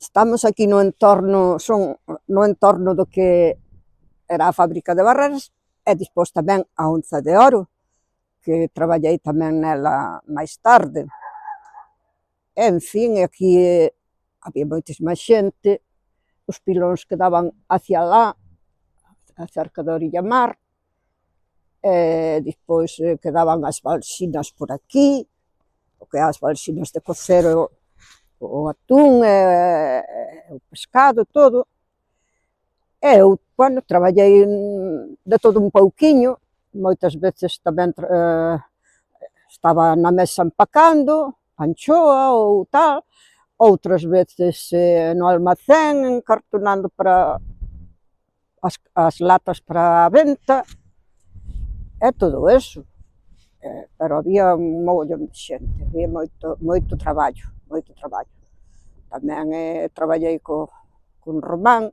Estamos aquí no entorno do que era a fábrica de Barreras e despois tamén a Onza de Oro, que traballei tamén nela máis tarde. En fin, aquí había moitísima xente, os pilóns que daban hacia lá, cerca da orilla mar, e despois quedaban as balsinas por aquí, o que as balsinas de cocer o atún, o pescado, todo. E eu, bueno, traballei de todo un pouquiño, moitas veces tamén estaba na mesa empacando, anchoa ou tal, outras veces no almacén encartonando para as latas para a venta, e todo eso. Pero había un mogollón de xente, había moito traballo, moito traballo. Tamén traballei con Román,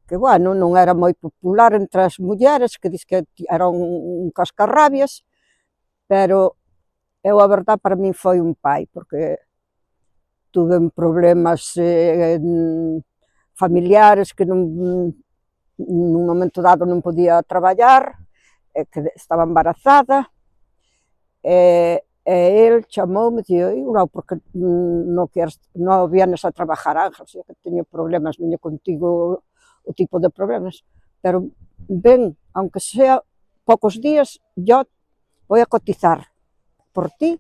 que, bueno, non era moi popular entre as mulleres, que dis que era un cascarrabias, pero eu, a verdade, para min foi un pai, porque tuve problemas familiares que nun momento dado non podía traballar, que estaba embarazada, e el chamoume, dixo, porque non vienes a trabajar, Ángel, xa que teño problemas, veño contigo o tipo de problemas, pero ven, aunque sea pocos días, yo voy a cotizar por ti,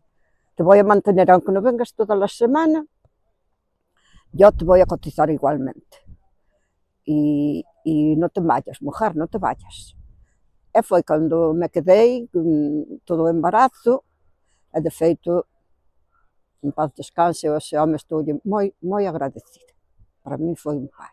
te voy a mantener, aunque no vengas toda la semana, yo te voy a cotizar igualmente. E non te vayas, mujer, non te vayas. E foi cando me quedei todo o embarazo, e de feito, en paz descanse, ese home estou moi agradecida. Para min foi un pai.